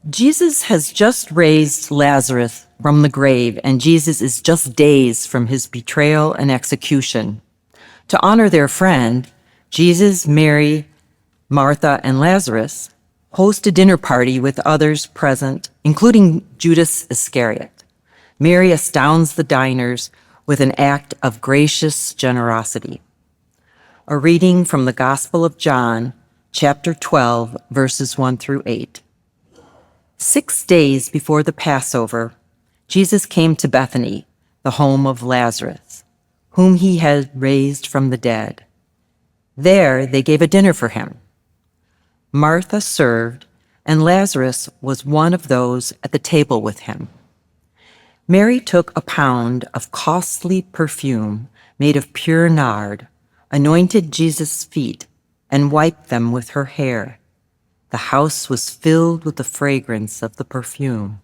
Jesus has just raised Lazarus from the grave, and Jesus is just days from his betrayal and execution. To honor their friend, Jesus, Mary, Martha, and Lazarus host a dinner party with others present, including Judas Iscariot. Mary astounds the diners with an act of gracious generosity. A reading from the Gospel of John, chapter 12, verses 1 through 8. 6 days before the Passover, Jesus came to Bethany, the home of Lazarus, whom he had raised from the dead. There they gave a dinner for him. Martha served, and Lazarus was one of those at the table with him. Mary took a pound of costly perfume made of pure nard, anointed Jesus' feet, and wiped them with her hair. The house was filled with the fragrance of the perfume.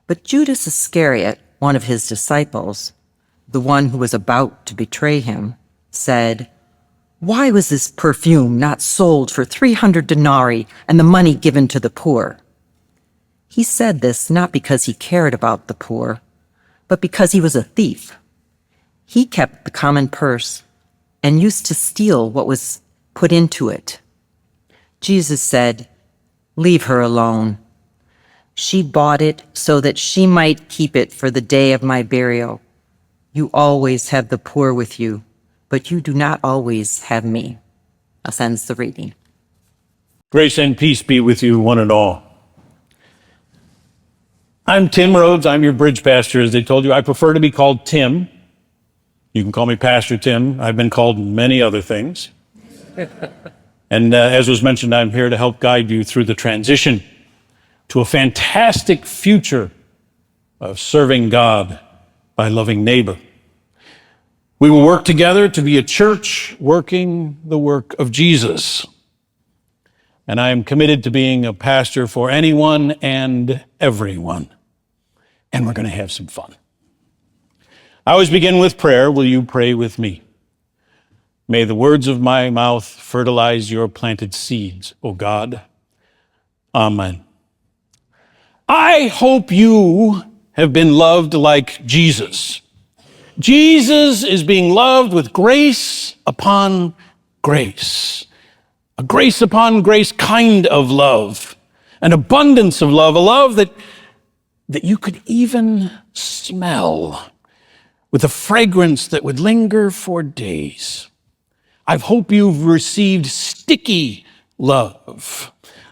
But Judas Iscariot, one of his disciples, the one who was about to betray him, said, "Why was this perfume not sold for 300 denarii and the money given to the poor?" He said this not because he cared about the poor, but because he was a thief. He kept the common purse and used to steal what was put into it. Jesus said, "Leave her alone. She bought it so that she might keep it for the day of my burial. You always have the poor with you, but you do not always have me." Thus ends the reading. Grace and peace be with you, one and all. I'm Tim Rhodes. I'm your bridge pastor, as they told you. I prefer to be called Tim. You can call me Pastor Tim. I've been called many other things. And as was mentioned, I'm here to help guide you through the transition to a fantastic future of serving God by loving neighbor. We will work together to be a church working the work of Jesus. And I am committed to being a pastor for anyone and everyone. And we're going to have some fun. I always begin with prayer. Will you pray with me? May the words of my mouth fertilize your planted seeds, O God. Amen. I hope you have been loved like Jesus. Jesus is being loved with grace upon grace. A grace upon grace kind of love. An abundance of love. A love that you could even smell, with a fragrance that would linger for days. I hope you've received sticky love.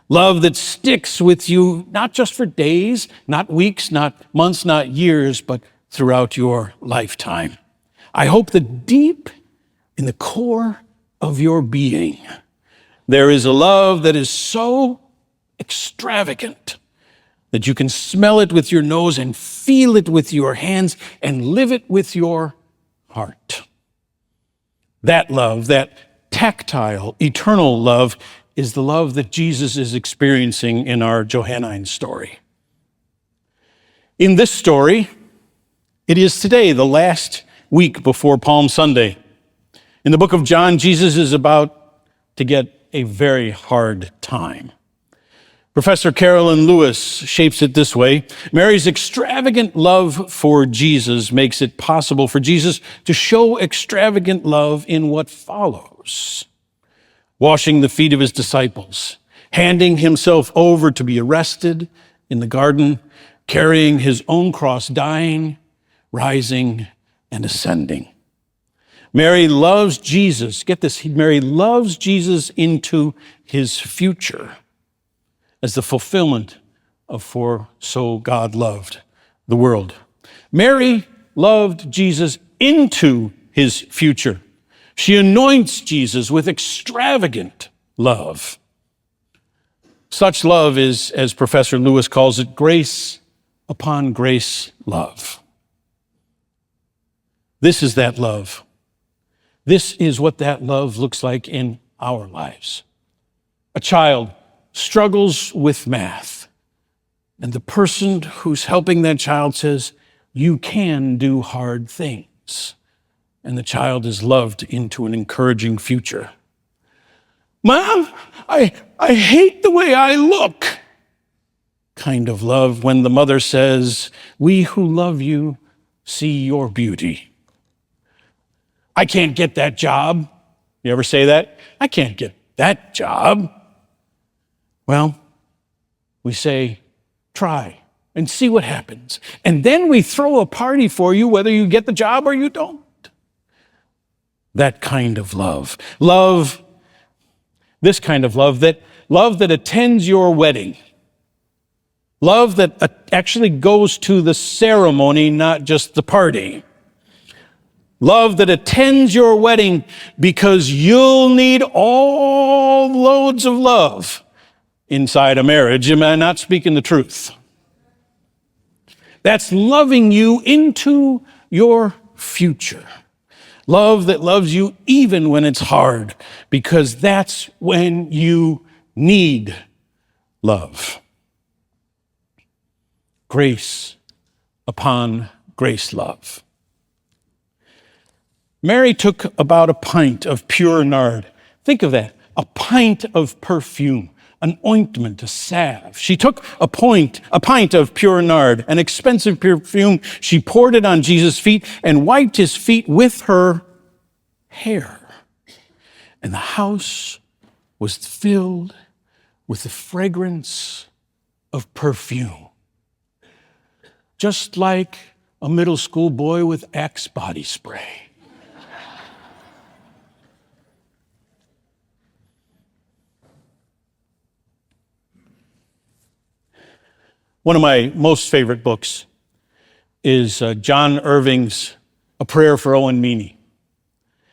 Love that sticks with you, not just for days, not weeks, not months, not years, but throughout your lifetime. I hope that deep in the core of your being, there is a love that is so extravagant that you can smell it with your nose and feel it with your hands and live it with your heart. That love, that tactile, eternal love, is the love that Jesus is experiencing in our Johannine story. In this story, it is today, the last week before Palm Sunday. In the book of John, Jesus is about to get a very hard time. Professor Carolyn Lewis shapes it this way: Mary's extravagant love for Jesus makes it possible for Jesus to show extravagant love in what follows. Washing the feet of his disciples, handing himself over to be arrested in the garden, carrying his own cross, dying, rising, and ascending. Mary loves Jesus. Get this, Mary loves Jesus into his future as the fulfillment of "for so God loved the world." Mary loved Jesus into his future. She anoints Jesus with extravagant love. Such love is, as Professor Lewis calls it, grace upon grace love. This is that love. This is what that love looks like in our lives. A child struggles with math, and the person who's helping that child says, "You can do hard things." And the child is loved into an encouraging future. "Mom, I hate the way I look." kind of love when the mother says, "We who love you see your beauty." I can't get that job. You ever say that? I can't get that job. Well, we say, try and see what happens. And then we throw a party for you whether you get the job or you don't. That kind of love. This kind of love that attends your wedding. Love that actually goes to the ceremony, not just the party. Love that attends your wedding because you'll need all loads of love inside a marriage. Am I not speaking the truth? That's loving you into your future. Love that loves you even when it's hard, because that's when you need love. Grace upon grace love. Mary took about a pint of pure nard. Think of that, a pint of perfume, an ointment, a salve. She took a pint of pure nard, an expensive perfume. She poured it on Jesus' feet and wiped his feet with her hair. And the house was filled with the fragrance of perfume. Just like a middle school boy with Axe body spray. One of my most favorite books is John Irving's A Prayer for Owen Meany.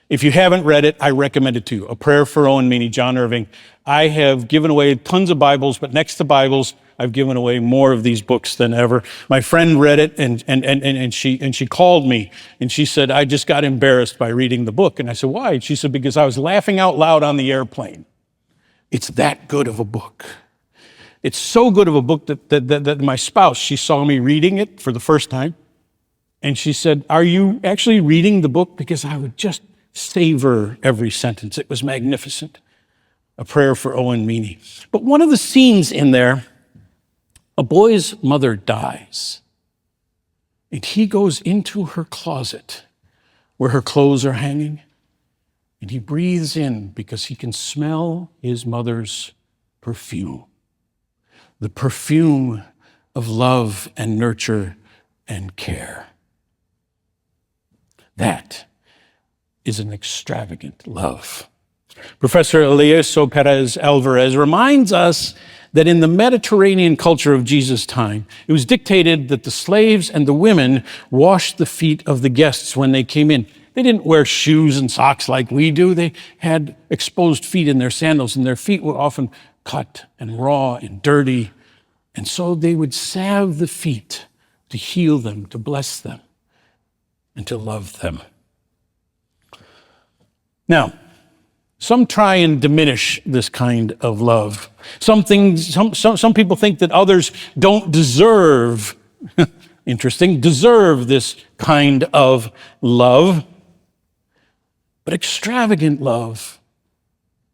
If you haven't read it, I recommend it to you. A Prayer for Owen Meany, John Irving. I have given away tons of Bibles, but next to Bibles, I've given away more of these books than ever. My friend read it and she called me and she said, "I just got embarrassed by reading the book." And I said, "Why?" She said, "Because I was laughing out loud on the airplane." It's that good of a book. It's so good of a book that my spouse, she saw me reading it for the first time. And she said, "Are you actually reading the book?" Because I would just savor every sentence. It was magnificent. A Prayer for Owen Meany. But one of the scenes in there, a boy's mother dies. And he goes into her closet where her clothes are hanging. And he breathes in because he can smell his mother's perfume. The perfume of love and nurture and care. That is an extravagant love. Professor Elieso Perez Alvarez reminds us that in the Mediterranean culture of Jesus' time, it was dictated that the slaves and the women washed the feet of the guests when they came in. They didn't wear shoes and socks like we do. They had exposed feet in their sandals, and their feet were often cut and raw and dirty. And so they would salve the feet to heal them, to bless them, and to love them. Now, some try and diminish this kind of love. Some people think that others don't deserve, deserve this kind of love. But extravagant love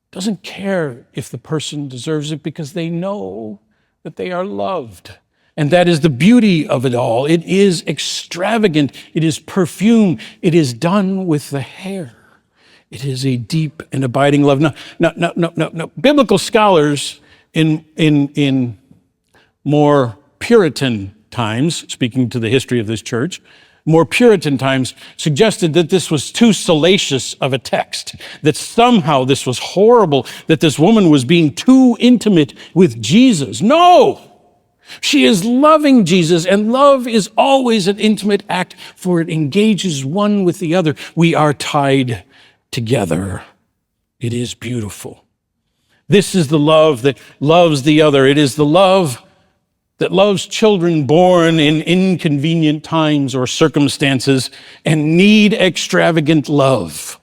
doesn't care if the person deserves it because they know that they are loved. And that is the beauty of it all. It is extravagant. It is perfume. It is done with the hair. It is a deep and abiding love. No. Biblical scholars in more Puritan times, speaking to the history of this church, more Puritan times suggested that this was too salacious of a text, that somehow this was horrible, that this woman was being too intimate with Jesus. No! She is loving Jesus, and love is always an intimate act, for it engages one with the other. We are tied together. It is beautiful. This is the love that loves the other. It is the love that loves children born in inconvenient times or circumstances and need extravagant love.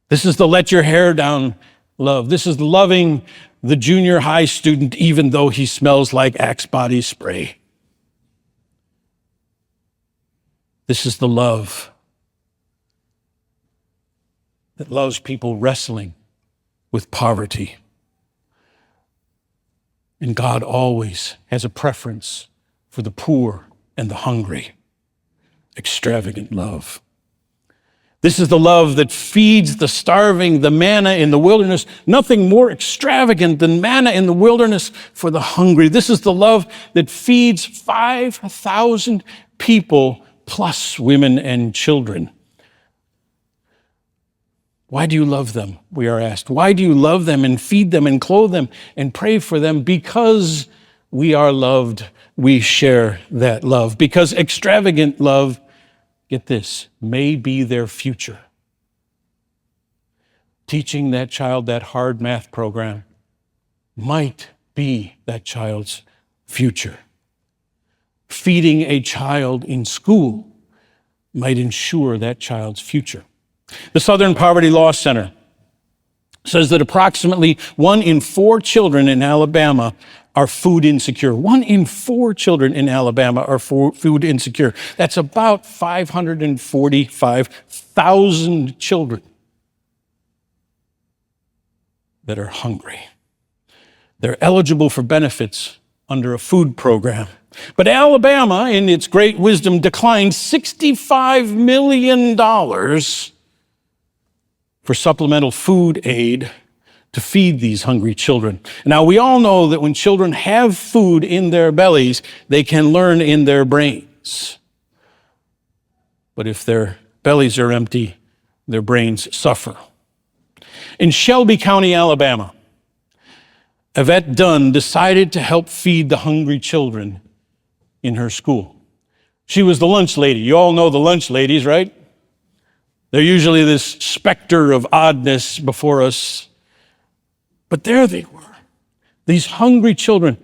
This is the let your hair down love. This is loving the junior high student even though he smells like Axe body spray. This is the love that loves people wrestling with poverty. And God always has a preference for the poor and the hungry. Extravagant love. This is the love that feeds the starving, the manna in the wilderness. Nothing more extravagant than manna in the wilderness for the hungry. This is the love that feeds 5,000 people plus women and children. Why do you love them? We are asked. Why do you love them and feed them and clothe them and pray for them? Because we are loved. We share that love. Because extravagant love, get this, may be their future. Teaching that child that hard math program might be that child's future. Feeding a child in school might ensure that child's future. The Southern Poverty Law Center says that approximately 1 in 4 children in Alabama are food insecure. 1 in 4 children in Alabama are food insecure. That's about 545,000 children that are hungry. They're eligible for benefits under a food program. But Alabama, in its great wisdom, declined $65 million for supplemental food aid to feed these hungry children. Now, we all know that when children have food in their bellies, they can learn in their brains. But if their bellies are empty, their brains suffer. In Shelby County, Alabama, Yvette Dunn decided to help feed the hungry children in her school. She was the lunch lady. You all know the lunch ladies, right? They're usually this specter of oddness before us. But there they were, these hungry children.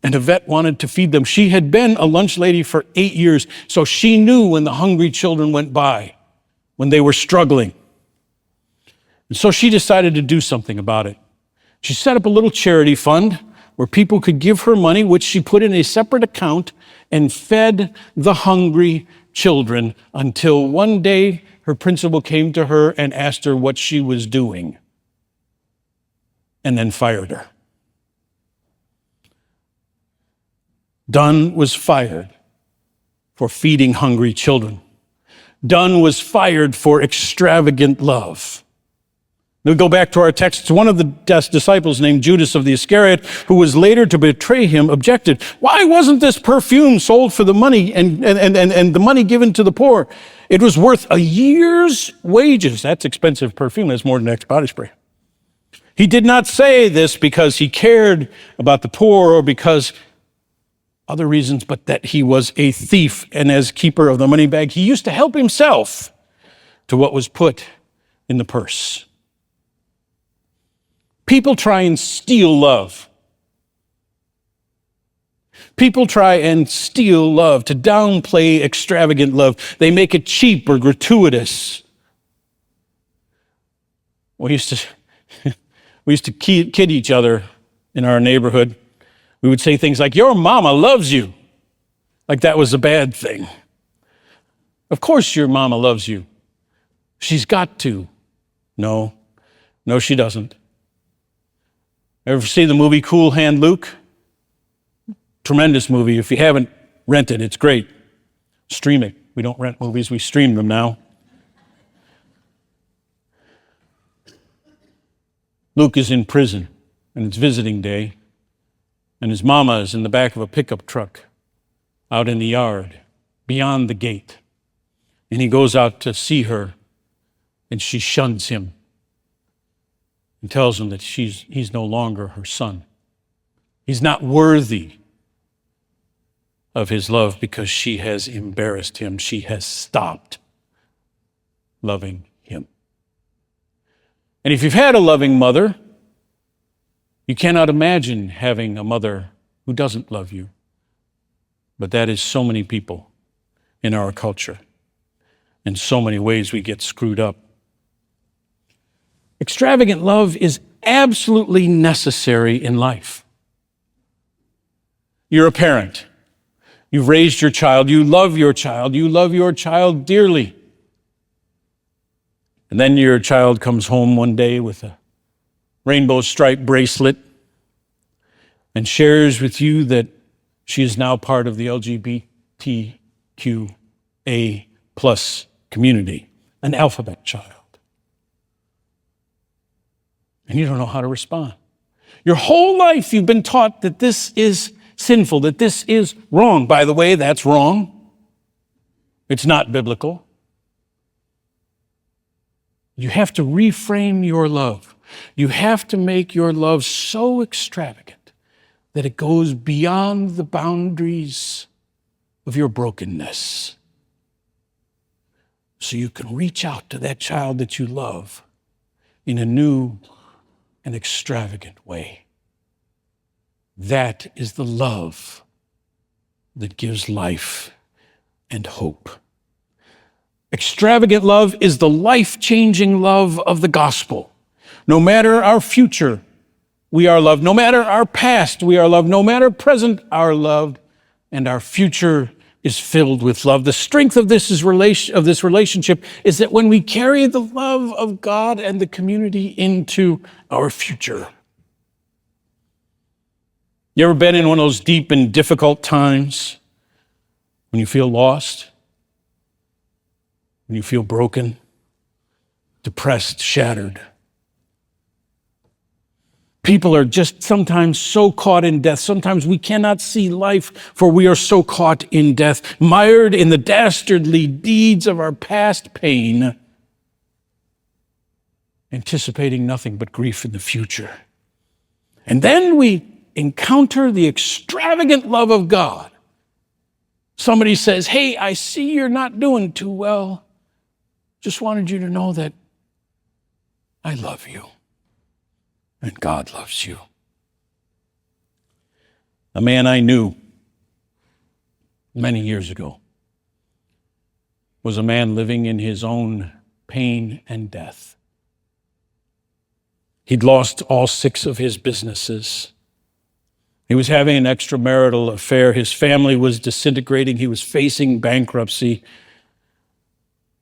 And Yvette wanted to feed them. She had been a lunch lady for 8 years, so she knew when the hungry children went by, when they were struggling. And so she decided to do something about it. She set up a little charity fund where people could give her money, which she put in a separate account and fed the hungry children until one day her principal came to her and asked her what she was doing, and then fired her. Dunn was fired for feeding hungry children. Dunn was fired for extravagant love. We go back to our text. One of the disciples named Judas of the Iscariot, who was later to betray him, objected. Why wasn't this perfume sold for the money and the money given to the poor? It was worth a year's wages. That's expensive perfume. That's more than Axe body spray. He did not say this because he cared about the poor or because other reasons, but that he was a thief. And as keeper of the money bag, he used to help himself to what was put in the purse. People try and steal love. People try and steal love, to downplay extravagant love. They make it cheap or gratuitous. We used to kid each other in our neighborhood. We would say things like, "Your mama loves you," like that was a bad thing. Of course your mama loves you. She's got to. No, she doesn't. Ever see the movie Cool Hand Luke? Tremendous movie. If you haven't, rent it. It's great. Stream it. We don't rent movies, we stream them now. Luke is in prison, and it's visiting day, and his mama is in the back of a pickup truck out in the yard, beyond the gate. And he goes out to see her, and she shuns him and tells him that he's no longer her son. He's not worthy of his love because she has embarrassed him. She has stopped loving him. And if you've had a loving mother, you cannot imagine having a mother who doesn't love you. But that is so many people in our culture. In so many ways we get screwed up. Extravagant love is absolutely necessary in life. You're a parent. You've raised your child. You love your child. You love your child dearly. And then your child comes home one day with a rainbow stripe bracelet, and shares with you that she is now part of the LGBTQA plus community, an alphabet child. And you don't know how to respond. Your whole life you've been taught that this is sinful, that this is wrong. By the way, that's wrong. It's not biblical. You have to reframe your love. You have to make your love so extravagant that it goes beyond the boundaries of your brokenness. So you can reach out to that child that you love in a new and extravagant way. That is the love that gives life and hope. Extravagant love is the life-changing love of the gospel. No matter our future, we are loved. No matter our past, we are loved. No matter present, are loved. And our future is filled with love. The strength of this relationship is that when we carry the love of God and the community into our future. You ever been in one of those deep and difficult times when you feel lost? When you feel broken, depressed, shattered? People are just sometimes so caught in death. Sometimes we cannot see life, for we are so caught in death, mired in the dastardly deeds of our past pain, anticipating nothing but grief in the future. And then we encounter the extravagant love of God. Somebody says, "Hey, I see you're not doing too well. Just wanted you to know that I love you. And God loves you." A man I knew many years ago was a man living in his own pain and death. He'd lost all 6 of his businesses. He was having an extramarital affair. His family was disintegrating. He was facing bankruptcy.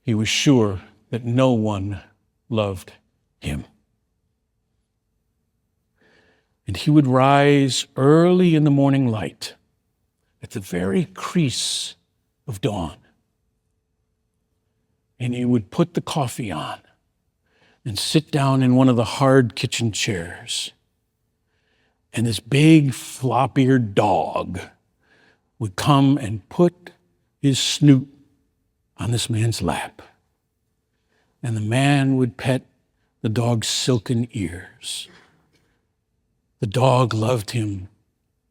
He was sure that no one loved him. And he would rise early in the morning light, at the very crease of dawn. And he would put the coffee on and sit down in one of the hard kitchen chairs. And this big flop-eared dog would come and put his snoot on this man's lap. And the man would pet the dog's silken ears. The dog loved him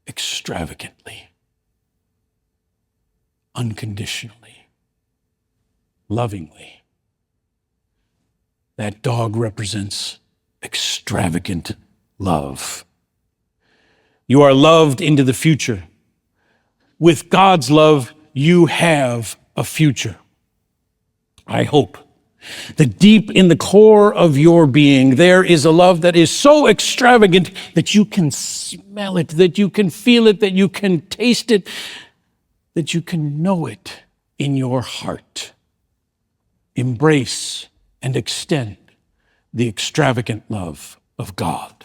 extravagantly, unconditionally, lovingly. That dog represents extravagant love. You are loved into the future. With God's love, you have a future. I hope that deep in the core of your being, there is a love that is so extravagant that you can smell it, that you can feel it, that you can taste it, that you can know it in your heart. Embrace and extend the extravagant love of God.